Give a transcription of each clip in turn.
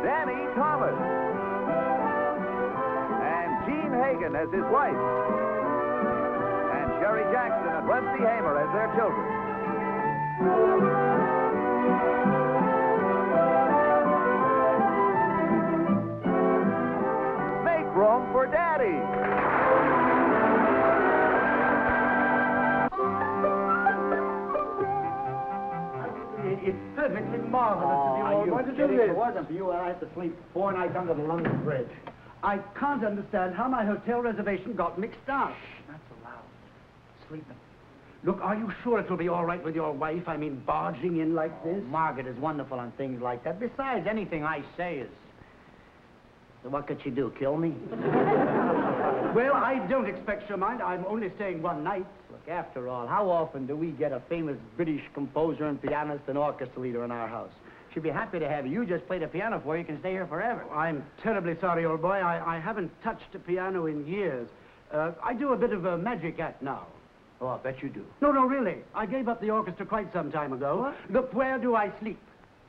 Danny Thomas. And Jean Hagen as his wife. And Sherry Jackson and Wesley Hamer as their children. Make room for Daddy. It's perfectly marvelous of you all going to do this. If it wasn't for you, I'd have to sleep 4 nights under the London Bridge. I can't understand how my hotel reservation got mixed up. Not so loud. Sleeping. Look, are you sure it will be all right with your wife? I mean, barging in like this? Margaret is wonderful on things like that. Besides, anything I say is... So what could she do, kill me? Well, I don't expect she'll mind. I'm only staying 1 night. Look, after all, how often do we get a famous British composer and pianist and orchestra leader in our house? She'd be happy to have you. You just play the piano for her. You can stay here forever. I'm terribly sorry, old boy. I haven't touched a piano in years. I do a bit of a magic act now. Oh, I bet you do. No, really. I gave up the orchestra quite some time ago. What? Look, where do I sleep?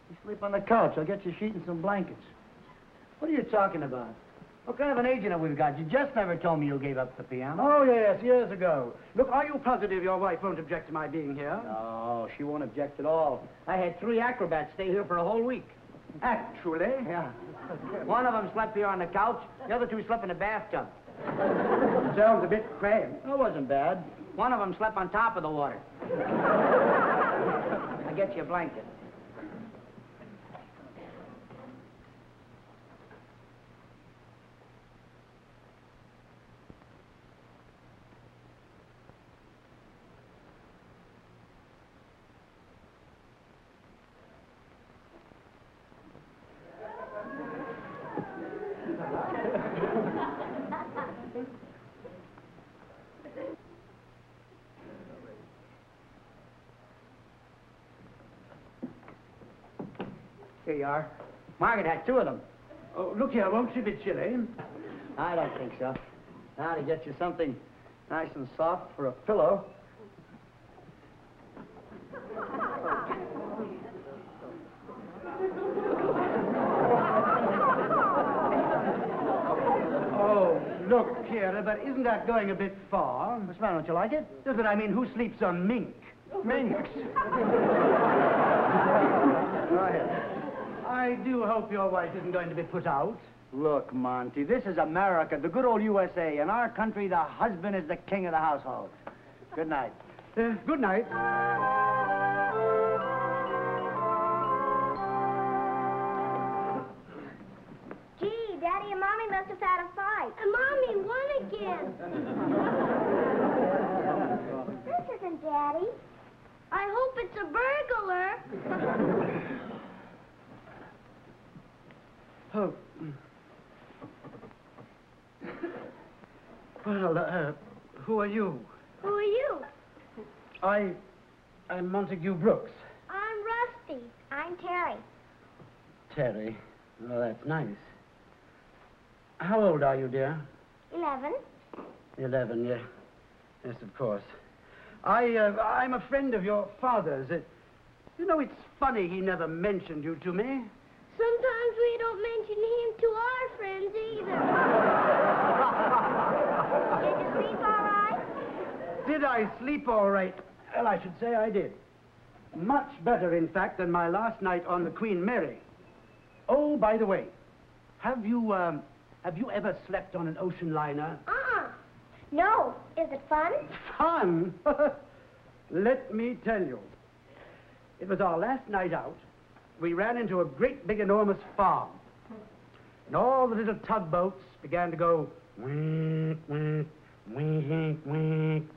You sleep on the couch. I'll get you a sheet and some blankets. What are you talking about? What kind of an agent have we got? You just never told me you gave up the piano. Oh, yes, years ago. Look, are you positive your wife won't object to my being here? No, she won't object at all. I had 3 acrobats stay here for a whole week. Actually? Yeah. One of them slept here on the couch. The other 2 slept in the bathtub. Sounds a bit cramped. That wasn't bad. One of them slept on top of the water. I'll get you a blanket. Here you are. Margaret had 2 of them. Oh, look here, won't she be chilly? I don't think so. Now to get you something nice and soft for a pillow. Oh, look here, but isn't that going a bit far? What's the matter? Don't you like it? Yes, but I mean, who sleeps on mink? Minks. Go ahead. I do hope your wife isn't going to be put out. Look, Monty, this is America, the good old USA. In our country, the husband is the king of the household. Good night. Good night. Gee, Daddy and Mommy must have had a fight. And Mommy won again. This isn't Daddy. I hope it's a burglar. Oh. Well, who are you? Who are you? I'm Montague Brooks. I'm Rusty. I'm Terry. Terry. Oh, that's nice. How old are you, dear? 11. 11, yeah. Yes, of course. I'm a friend of your father's. You know, it's funny he never mentioned you to me. Sometimes we don't mention him to our friends either. Did you sleep all right? Did I sleep all right? Well, I should say I did. Much better, in fact, than my last night on the Queen Mary. Oh, by the way, have you ever slept on an ocean liner? No. Is it fun? Fun? Let me tell you. It was our last night out. We ran into a great, big, enormous farm. And all the little tugboats began to go wink, wink, wink, wink.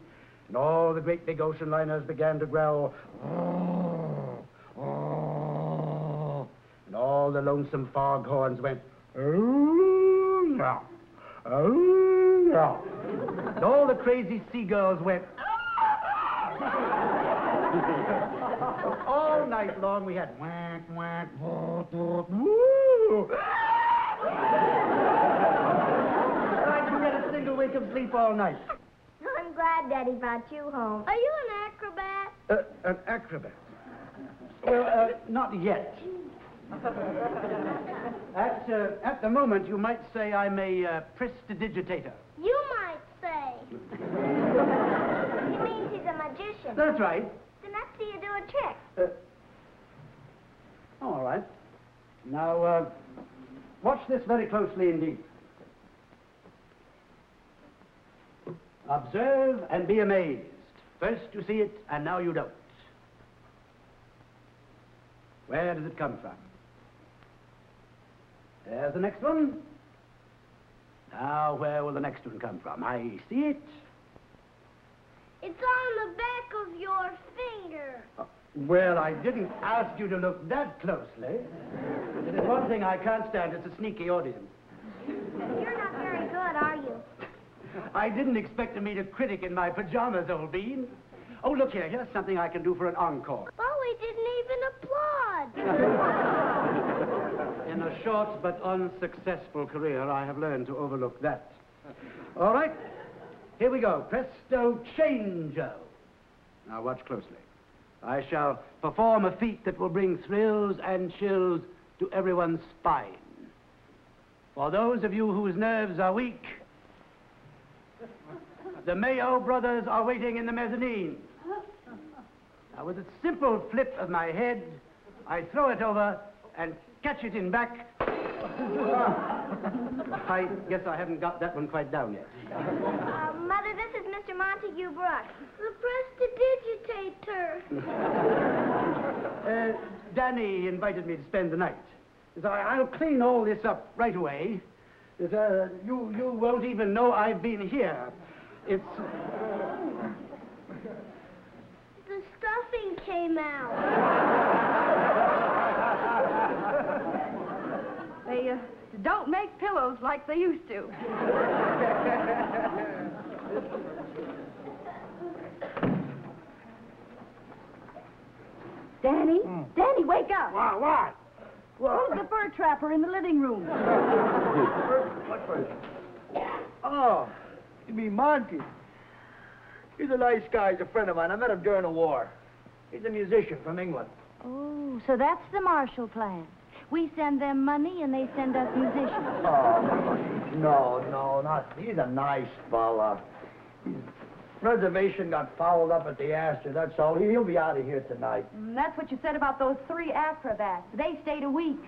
And all the great, big ocean liners began to growl, oh, oh. And all the lonesome foghorns went, oh, no, oh, no. And all the crazy seagulls went, all night long we had whack, whack, woo, woo, woo. I didn't get a single wink of sleep all night. I'm glad Daddy brought you home. Are you an acrobat? An acrobat? Well, not yet. At the moment, you might say I'm a prestidigitator. You might say. He means he's a magician. That's right. Then after you do a trick. All right. Now, watch this very closely indeed. Observe and be amazed. First you see it, and now you don't. Where does it come from? There's the next one. Now, where will the next one come from? I see it. It's on the back of your finger. Well, I didn't ask you to look that closely. There's one thing I can't stand. It's a sneaky audience. You're not very good, are you? I didn't expect to meet a critic in my pajamas, old bean. Oh, look here. Here's something I can do for an encore. Well, we didn't even applaud. In a short but unsuccessful career, I have learned to overlook that. All right. Here we go. Presto changeo. Now, watch closely. I shall perform a feat that will bring thrills and chills to everyone's spine. For those of you whose nerves are weak, the Mayo brothers are waiting in the mezzanine. Now, with a simple flip of my head, I throw it over and catch it in back. I guess I haven't got that one quite down yet. Mother, this is Mr. Montague Brooks. The prestidigitator. Danny invited me to spend the night. So I'll clean all this up right away. You won't even know I've been here. It's... The stuffing came out. They don't make pillows like they used to. Danny? Danny, wake up. What? Who's the fur trapper in the living room? What first? Oh, you mean Monty? He's a nice guy. He's a friend of mine. I met him during the war. He's a musician from England. Oh, so that's the Marshall Plan. We send them money and they send us musicians. Oh, no, not. He's a nice fella. His reservation got fouled up at the Astor, that's all. He'll be out of here tonight. That's what you said about those 3 acrobats. They stayed a week.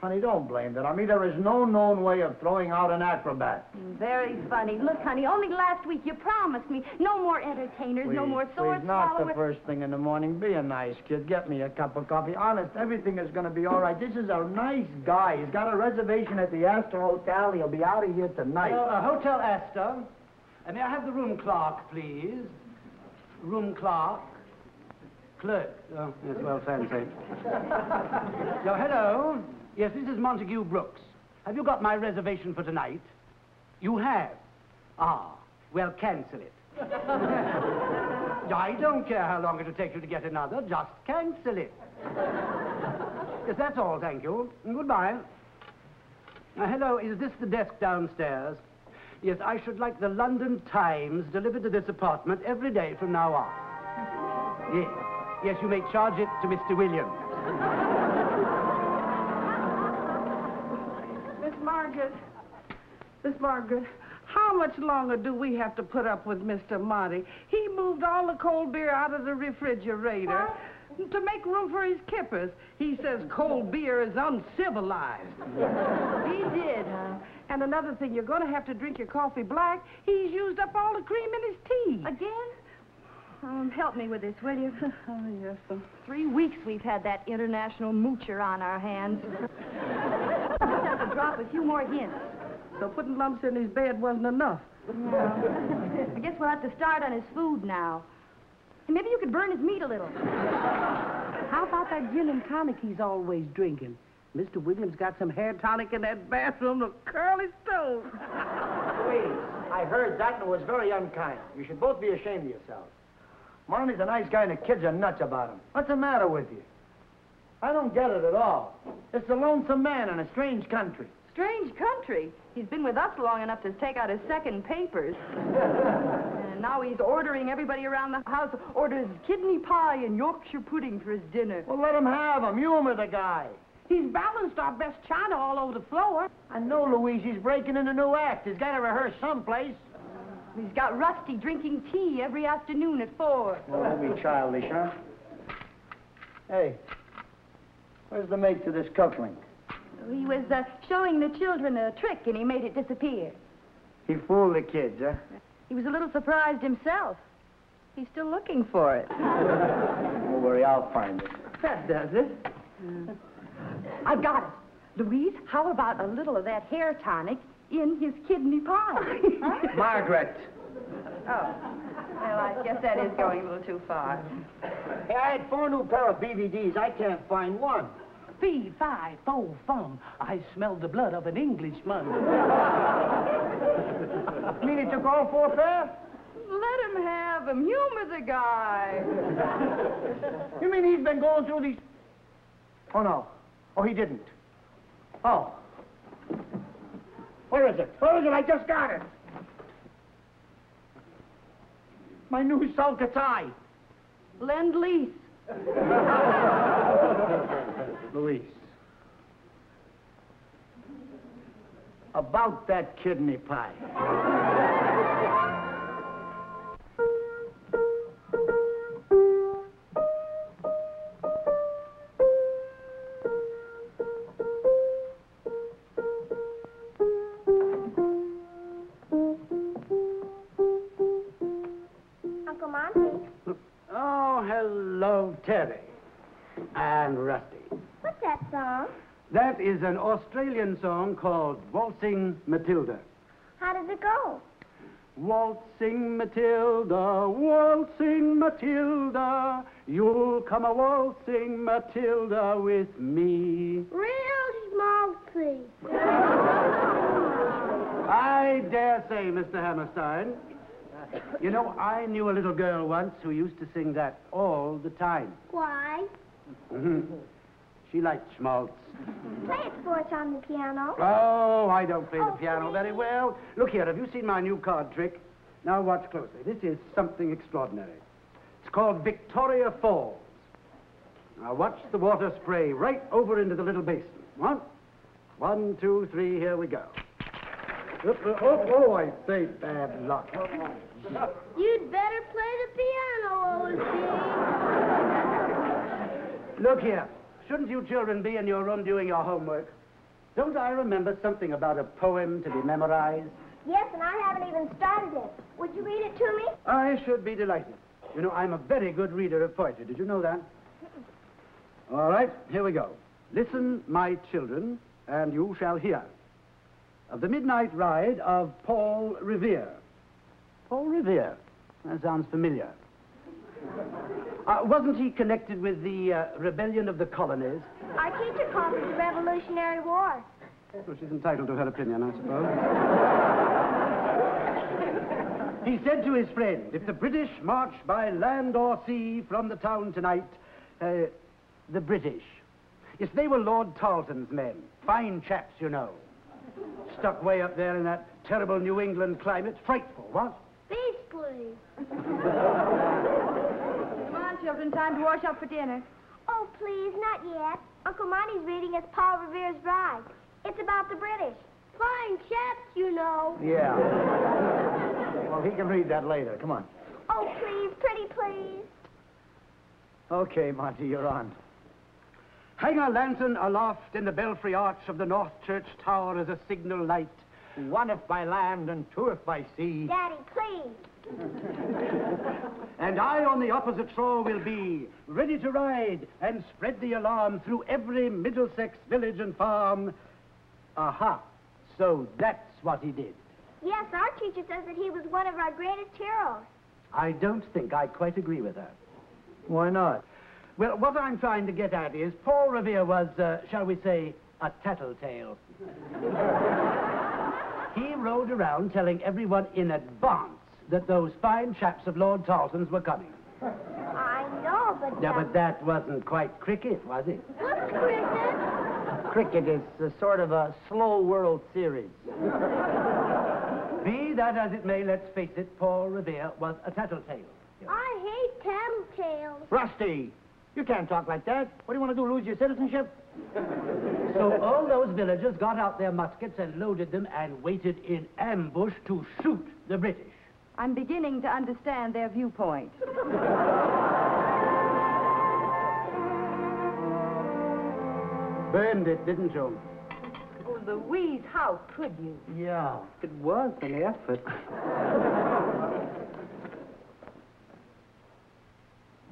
Honey, don't blame that. I mean, there is no known way of throwing out an acrobat. Very funny. Look, honey, only last week you promised me no more entertainers, no more sword Please, not swallowers. the first thing in the morning. Be a nice kid. Get me a cup of coffee. Honest, everything is going to be all right. This is a nice guy. He's got a reservation at the Astor Hotel. He'll be out of here tonight. Hotel Astor. May I have the room clerk, please? Room clerk. Clerk. Oh, yes, well, fancy. So, hello. Yes, this is Montague Brooks. Have you got my reservation for tonight? You have? Ah, well, cancel it. I don't care how long it'll take you to get another. Just cancel it. Yes, that's all, thank you. Goodbye. Hello, is this the desk downstairs? Yes, I should like the London Times delivered to this apartment every day from now on. Yes. Yes, you may charge it to Mr. Williams. Miss Margaret, how much longer do we have to put up with Mr. Monty? He moved all the cold beer out of the refrigerator to make room for his kippers. He says cold beer is uncivilized. He did, huh? And another thing, you're going to have to drink your coffee black. He's used up all the cream in his tea. Again? Help me with this, will you? Oh, yes, sir. 3 weeks we've had that international moocher on our hands. Just have to drop a few more hints. So putting lumps in his bed wasn't enough. No. I guess we'll have to start on his food now. And maybe you could burn his meat a little. How about that gin and tonic he's always drinking? Mr. Williams got some hair tonic in that bathroom to curl his toes. Please, I heard that and it was very unkind. You should both be ashamed of yourselves. Monty's a nice guy and the kids are nuts about him. What's the matter with you? I don't get it at all. It's a lonesome man in a strange country. Strange country. He's been with us long enough to take out his second papers. And now he's ordering everybody around the house, orders kidney pie and Yorkshire pudding for his dinner. Well, let him have him. Humor the guy. He's balanced our best china all over the floor. I know, Louise. He's breaking in a new act. He's got to rehearse someplace. He's got Rusty drinking tea every afternoon at 4. Well, don't be childish, huh? Hey, where's the mate to this cufflink? He was showing the children a trick, and he made it disappear. He fooled the kids, huh? He was a little surprised himself. He's still looking for it. Don't worry, I'll find it. That does it. I've got it. Louise, how about a little of that hair tonic in his kidney pie? Huh? Margaret. Oh. Well, I guess that is going a little too far. Hey, I had 4 new pair of BVDs. I can't find one. Fee, fi, fo, fum. I smell the blood of an Englishman. You mean he took all 4 pairs? Let him have them. Humor the guy. You mean he's been going through these... Oh, no. Oh, he didn't. Oh. Where is it? Where is it? I just got it. My new Sulka tie. Lend-lease. Louise. About that kidney pie. Uncle Monty, Oh, hello, Terry. And Rusty. what's that song? That is an Australian song called Waltzing Matilda. How does it go? Waltzing Matilda, you'll come a waltzing Matilda with me. Real schmaltzy. I dare say, Mr. Hammerstein. You know, I knew a little girl once who used to sing that all the time. Why? She liked schmaltz. Play it for us on the piano. Oh, I don't play the Oh, piano very please. well. Look here, have you seen my new card trick? Now watch closely. This is something extraordinary. It's called Victoria Falls. Now watch the water spray right over into the little basin. One, 2, 3, here we go. Oh, I say bad luck. You'd better play the piano, O.C. Look here. Shouldn't you children be in your room doing your homework? Don't I remember something about a poem to be memorized? Yes, and I haven't even started it. Would you read it to me? I should be delighted. You know, I'm a very good reader of poetry. Did you know that? All right, here we go. Listen, my children, and you shall hear. Of the midnight ride of Paul Revere. Paul Revere? That sounds familiar. Wasn't he connected with the rebellion of the colonies? Our teacher calls it the Revolutionary War. Well, she's entitled to her opinion, I suppose. He said to his friend, if the British march by land or sea from the town tonight, the British, yes, they were Lord Tarleton's men. Fine chaps, you know. Stuck way up there in that terrible New England climate. Frightful, what? Beastly. Come on, children, time to wash up for dinner. Oh, please, not yet. Uncle Monty's reading us Paul Revere's Bride. It's about the British. Fine chaps, you know. Yeah. Well, he can read that later. Come on. Oh, please, pretty please. Okay, Monty, you're on. Hang a lantern aloft in the belfry arch of the North Church Tower as a signal light. One if by land and 2 if by sea. Daddy, please. And I on the opposite shore will be, ready to ride and spread the alarm through every Middlesex village and farm. Aha, so that's what he did. Yes, our teacher says that he was one of our greatest heroes. I don't think I quite agree with that. Why not? Well, what I'm trying to get at is Paul Revere was, shall we say, a tattletale. He rode around telling everyone in advance that those fine chaps of Lord Tarleton's were coming. I know, but... Yeah, but that wasn't quite cricket, was it? What's cricket? Cricket is sort of a slow World Series. Be that as it may, let's face it, Paul Revere was a tattletale. I hate tattletales. Rusty, You can't talk like that. What do you want to do, lose your citizenship? So all those villagers got out their muskets and loaded them and waited in ambush to shoot the British. I'm beginning to understand their viewpoint. Burned it, didn't you? Oh, Louise, how could you? Yeah, it was an effort.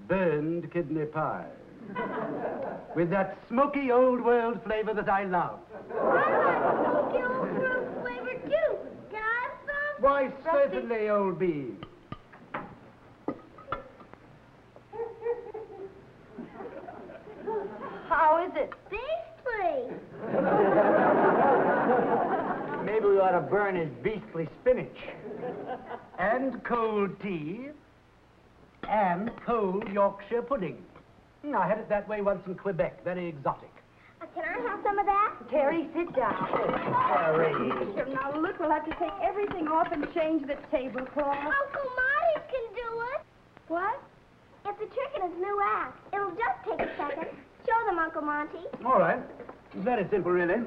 Burned kidney pie. With that smoky old world flavor that I love. Smoky old fruit flavor too. Can I have some? Why, certainly, old bee. How is it? Beastly. Maybe we ought to burn his beastly spinach. And cold tea. And cold Yorkshire pudding. I had it that way once in Quebec. Very exotic. Can I have some of that? Terry, sit down. Here, now, look, we'll have to take everything off and change the tablecloth. Uncle Marty can do it. What? It's a trick in his new act. It'll just take a second. Show them, Uncle Monty. All right. Very simple, really.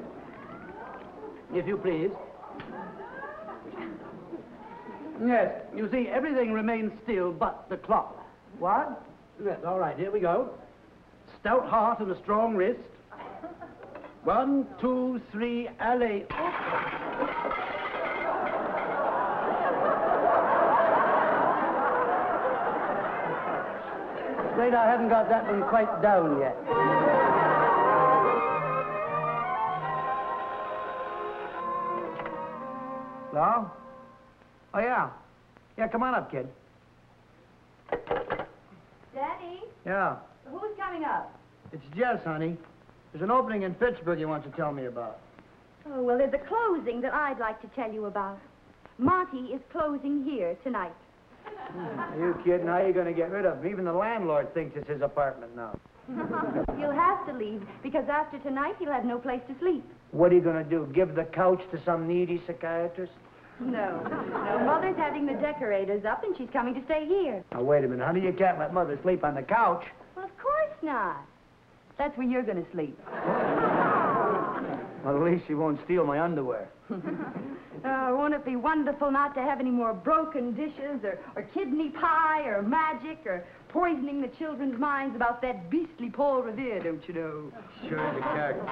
If you please. Yes, you see, everything remains still but the clock. What? Yes, all right, here we go. Stout heart and a strong wrist. 1, 2, 3, alley. Afraid I haven't got that one quite down yet. Hello? Oh, yeah. Yeah, come on up, kid. Daddy, Yeah. who's coming up? It's Jess, honey. There's an opening in Pittsburgh he wants to tell me about. Oh, well, there's a closing that I'd like to tell you about. Monty is closing here tonight. Are you kidding? How are you going to get rid of him? Even the landlord thinks it's his apartment now. He'll have to leave, because after tonight he'll have no place to sleep. What are you going to do? Give the couch to some needy psychiatrist? No. Mother's having the decorators up, and she's coming to stay here. Now, wait a minute, honey. You can't let Mother sleep on the couch. Well, of course not. That's where you're going to sleep. Well, at least she won't steal my underwear. Won't it be wonderful not to have any more broken dishes, or kidney pie, or magic, or poisoning the children's minds about that beastly Paul Revere, don't you know? Sure, the character.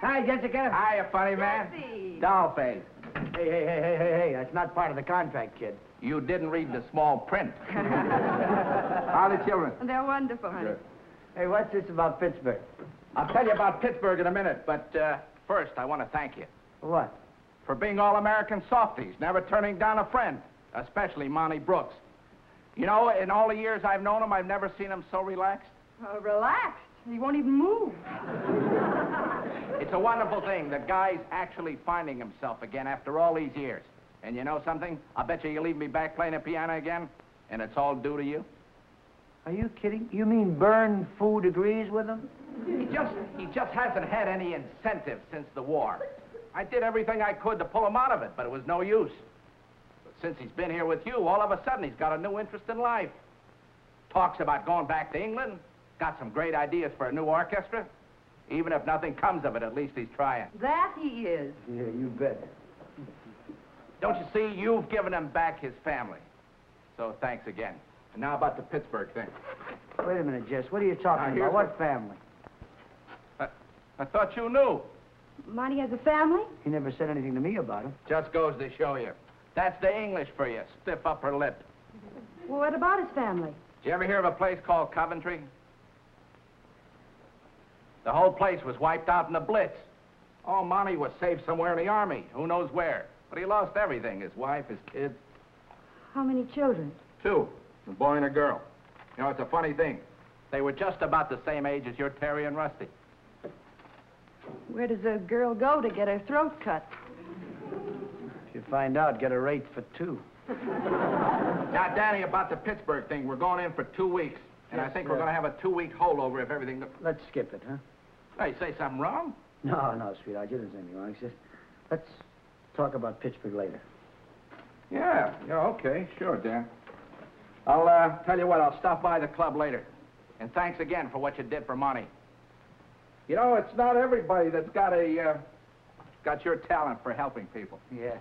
Hi, Jessica. Hiya, funny man. Jesse. Dollface. Hey, that's not part of the contract, kid. You didn't read the small print. How are the children? They're wonderful, honey. Good. Hey, what's this about Pittsburgh? I'll tell you about Pittsburgh in a minute, but first I want to thank you For what? for being all-American softies, never turning down a friend, especially Monty Brooks. You know, in all the years I've known him, I've never seen him so relaxed. Oh, relaxed. He won't even move. It's a wonderful thing. The guy's actually finding himself again after all these years. And you know something? I bet you'll leave me back playing the piano again, and it's all due to you. Are you kidding? You mean Burn Food agrees with him? He just hasn't had any incentive since the war. I did everything I could to pull him out of it, but it was no use. But since he's been here with you, all of a sudden he's got a new interest in life. Talks about going back to England, got some great ideas for a new orchestra. Even if nothing comes of it, at least he's trying. That he is. Yeah, you bet. Don't you see, you've given him back his family. So thanks again. And now about the Pittsburgh thing. Wait a minute, Jess. What are you talking here's about? What family? I thought you knew. Monty has a family? He never said anything to me about him. Just goes to show you. That's the English for you, stiff upper lip. Well, what about his family? Did you ever hear of a place called Coventry? The whole place was wiped out in the Blitz. Oh, Monty was saved somewhere in the army. Who knows where? But he lost everything, his wife, his kids. How many children? 2, a boy and a girl. You know, it's a funny thing. They were just about the same age as your Terry and Rusty. Where does a girl go to get her throat cut? If you find out, get a rate for 2. Now, Danny, about the Pittsburgh thing, we're going in for 2 weeks. And I Yes, think sir. we're going to have a 2-week holdover if everything... Let's skip it, huh? Hey, say something wrong? No, sweetheart. You didn't say anything wrong. It's just, let's talk about Pittsburgh later. Yeah, okay. Sure, Dan. I'll tell you what, I'll stop by the club later. And thanks again for what you did for Monty. You know, it's not everybody that's got your talent for helping people. Yeah.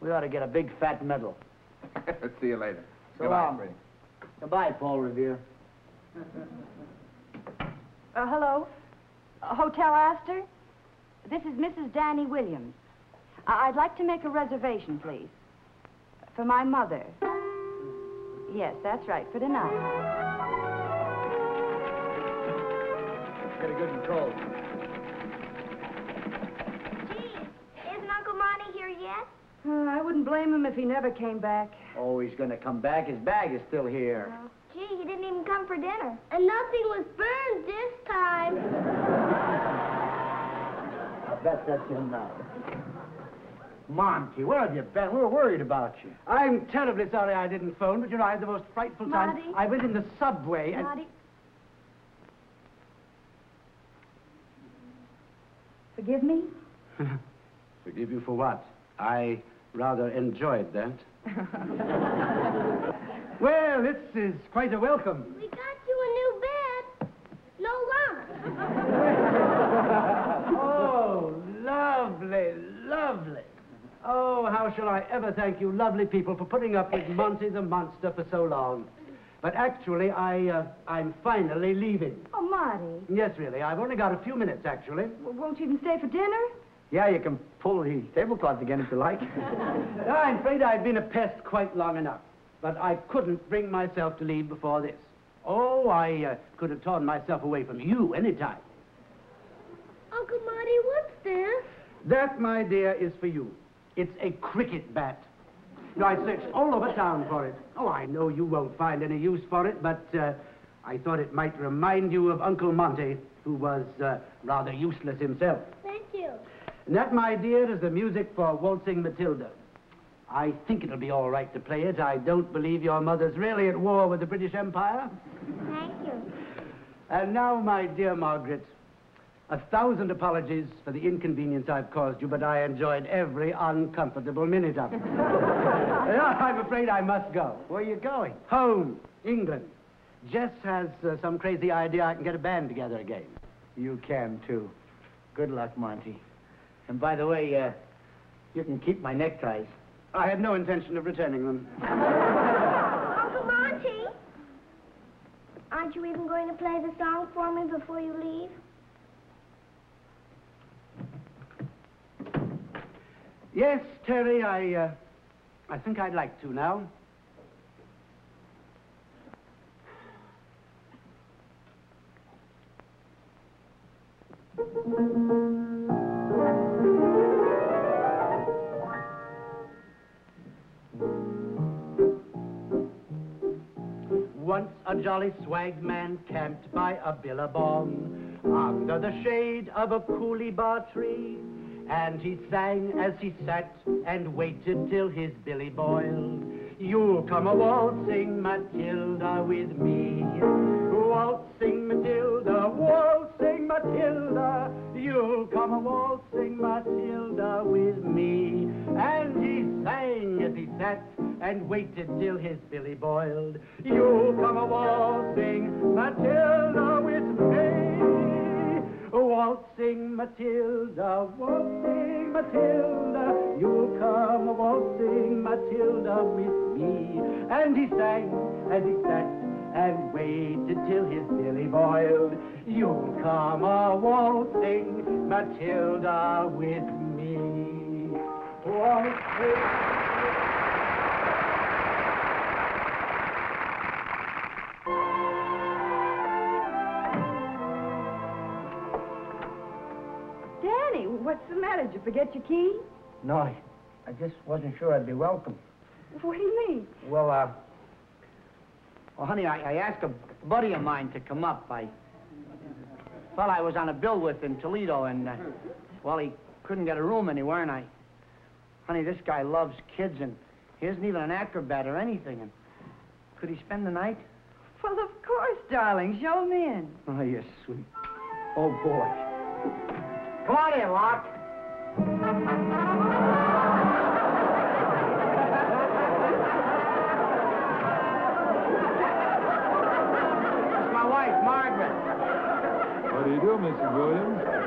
We ought to get a big fat medal. See you later. So Goodbye, long. Freddie. Goodbye, Paul Revere. Hello? Hotel Astor? This is Mrs. Danny Williams. I'd like to make a reservation, please. For my mother. Yes, that's right, for tonight. It's pretty good and cold. Gee, isn't Uncle Monty here yet? I wouldn't blame him if he never came back. Oh, he's going to come back. His bag is still here. Gee, he didn't even come for dinner. And nothing was burned this time. I bet that's him now. Monty, where have you been? We were worried about you. I'm terribly sorry I didn't phone, but you know, I had the most frightful time. Marty? I went in the subway and... Marty? Forgive me? Forgive you for what? I rather enjoyed that. Well, this is quite a welcome. We got you a new bed. No lumps. Oh, lovely, lovely. Oh, how shall I ever thank you lovely people for putting up with Monty the Monster for so long. But actually, I'm finally leaving. Oh, Marty. Yes, really. I've only got a few minutes, actually. Won't you even stay for dinner? Yeah, you can pull the tablecloth again if you like. I'm afraid I've been a pest quite long enough. But I couldn't bring myself to leave before this. Oh, I could have torn myself away from you any time. Uncle Monty, what's this? That, my dear, is for you. It's a cricket bat. You know, I searched all over town for it. Oh, I know you won't find any use for it, but I thought it might remind you of Uncle Monty, who was rather useless himself. Thank you. And that, my dear, is the music for Waltzing Matilda. I think it'll be all right to play it. I don't believe your mother's really at war with the British Empire. Thank you. And now, my dear Margaret, 1,000 apologies for the inconvenience I've caused you, but I enjoyed every uncomfortable minute of it. I'm afraid I must go. Where are you going? Home, England. Jess has some crazy idea I can get a band together again. You can, too. Good luck, Monty. And by the way, you can keep my neckties. I had no intention of returning them. Uncle Monty, aren't you even going to play the song for me before you leave? Yes, Terry, I think I'd like to now. Once a jolly swag man camped by a billabong under the shade of a cooley-bar tree. And he sang as he sat and waited till his billy boiled. You'll come a-waltzing Matilda with me. Waltzing Matilda, waltzing Matilda. You'll come a-waltzing Matilda with me. And he sang as he sat and waited till his billy boiled. You'll come a-waltzing Matilda with me. Waltzing Matilda, waltzing Matilda, you'll come a-waltzing Matilda with me. And he sang, and he sat, and waited till his billy boiled. You'll come a-waltzing Matilda with me. Waltzing... Danny, what's the matter? Did you forget your key? No, I just wasn't sure I'd be welcome. What do you mean? Well, honey, I asked a buddy of mine to come up. I was on a bill with in Toledo, and, well, he couldn't get a room anywhere, and honey, this guy loves kids, and he isn't even an acrobat or anything, and could he spend the night? Well, of course, darling. Show him in. Oh, you're sweet. Oh, boy. Come on here, Locke. you do, Mrs. Williams?